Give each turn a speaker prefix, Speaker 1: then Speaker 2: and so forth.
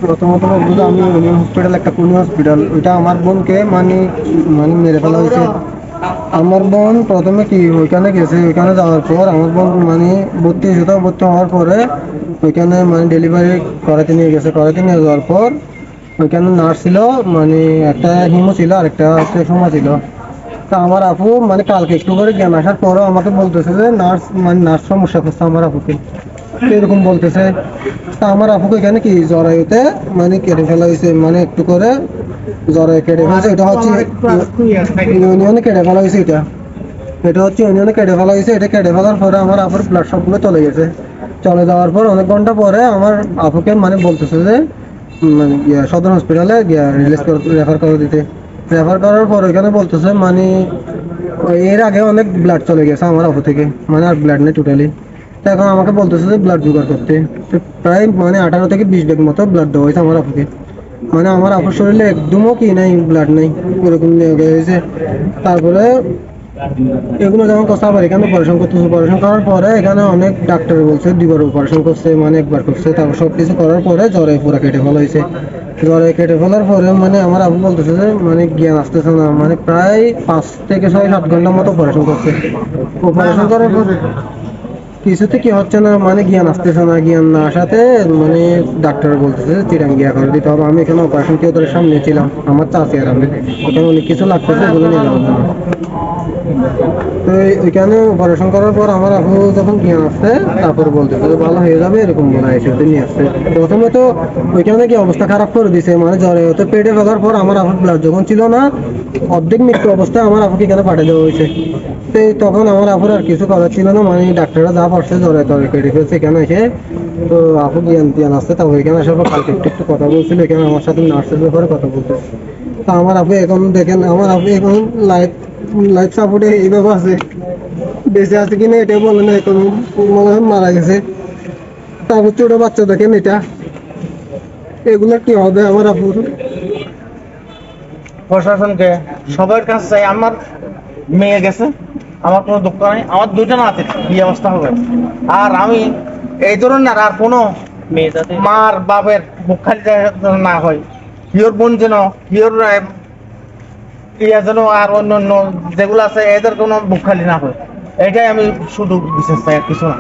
Speaker 1: প্রথমত বলবো আমি উনি হসপিটাল একটা কোন হসপিটাল ওইটা আমার বোনকে মানে মানে মেরে ফেলা হয়েছে। আমার বোন প্রথমে কি ওইখানে গেছে, ওইখানে যাওয়ার পর আমার বোন মানে ভর্তি হয়েছে, তো ভর্তি হওয়ার পরে ওইখানে মানে ডেলিভারি করাতে নিয়ে গেছে, করাতে নিয়ে যাওয়ার পর ওইখানে নার্স ছিল, মানে একটা হিমো ছিল আর একটা সোমা ছিল। তা আমার আপু মানে কালকে একটু করে জ্ঞান আসার পরও আমাকে বলতেছে যে নার্স মানে নার্স সমস্যা করছে আমার আপুকে, এরকম বলতেছে। তা আমার আপুকে এখানে কি জরায়ুতে মানে কেটে ফেলা হয়েছে, মানে একটু করে জরায়ু কেটে ফেলছে। এটা হচ্ছে ইউনিয়নে কেটে ফেলা হয়েছে, এটা হচ্ছে ইউনিয়নে কেটে ফেলা হয়েছে। এটা কেটে ফেলার পরে আমার আপুর ব্লাড সবগুলো চলে গেছে। চলে যাওয়ার পর অনেক ঘন্টা পরে আমার আপুকে মানে বলতেছে যে মানে সদর হসপিটালে রিলিজ রেফার করে দিতে। রেফার করার পর ওইখানে বলতেছে মানে এর আগে অনেক ব্লাড চলে গেছে আমার আপু থেকে, মানে আর ব্লাড নেই টোটালি। তো এখন আমাকে বলতেছে যে ব্লাড জোগাড় করতে। তো প্রায় মানে 18 থেকে 20 ব্যাগ মতো ব্লাড দেওয়া হয়েছে আমার আপুকে। মানে আমার আপুর শরীরে একদমও কি নাই, ব্লাড নেই, ওরকম নিয়ে হয়েছে। তারপরে এগুলো যেমন কথা আবার এখানে অপারেশন করতেছে, অপারেশন করার পরে এখানে অনেক ডাক্তার বলছে 2বার অপারেশন করছে, মানে 1বার করছে। তারপর সবকিছু করার পরে জ্বরে পুরো কেটে ফেলা হয়েছে। জ্বরে কেটে ফেলার পরে মানে আমার আবু বলতেছে যে মানে জ্ঞান আসতেছে না, মানে প্রায় 5 থেকে 6-7 ঘন্টার মতো অপারেশন করছে। অপারেশন করার পর কিছুতে কি হচ্ছে না, মানে জ্ঞান আসতেছে না। জ্ঞান না আসাতে মানে ডাক্তার বলতেছে চিরাং গিয়া করে দিতে হবে। আমি এখানে অপারেশন থিয়েটারের সামনে ছিলাম, আমার চাচি আর আমি, এখানে অনেক কিছু লাগতেছে বলে নিয়ে যাওয়ার জন্য। তো ওইখানে অপারেশন করার পর আমার আপু যখন জ্ঞান আসছে তারপরে বলতেছে যে ভালো হয়ে যাবে, এরকম বলে এসে নিয়ে আসছে। প্রথমে তো ওইখানে কি অবস্থা খারাপ করে দিছে, মানে জ্বরে হতে পেটে ফেলার পর আমার আপুর ব্লাড যখন ছিল না, অর্ধেক মৃত্যু অবস্থায় আমার আপুকে এখানে পাঠিয়ে দেওয়া হয়েছে। তো তখন আমার আপুর আর কিছু করার ছিল না, মানে ডাক্তাররা যা পারছে জ্বরে তরে কেটে ফেলছে এখানে এসে। তো আপু জ্ঞান জ্ঞান আসছে, তারপর এখানে আসার পর কালকে একটু একটু কথা বলছিল, এখানে আমার সাথে নার্সের ব্যাপারে কথা বলতেছে। তা আমার আপু এখন দেখেন, আমার আপু এখন লাইফ লাইফ সাপোর্টে এইভাবে আছে, বেঁচে আছে কিনা এটা বলে না, এখন মনে হয় মারা গেছে। তারপর ছোট বাচ্চা দেখেন, এটা এগুলা কি হবে আমার আপুর?
Speaker 2: প্রশাসনকে সবার কাছে চাই, আমার মেয়ে গেছে, আমার কোনো দুঃখ নাই, আমার দুইটা নাতি এই অবস্থা হবে। আর আমি এই ধরনের আর কোনো মার বাপের মুখ খালি না হয়, হিওর বোন যেন হিওর ইয়া যেন আর অন্য অন্য যেগুলো আছে এদের কোনো মুখ খালি না হয়, এটাই আমি শুধু বিশেষ চাই, আর কিছু না।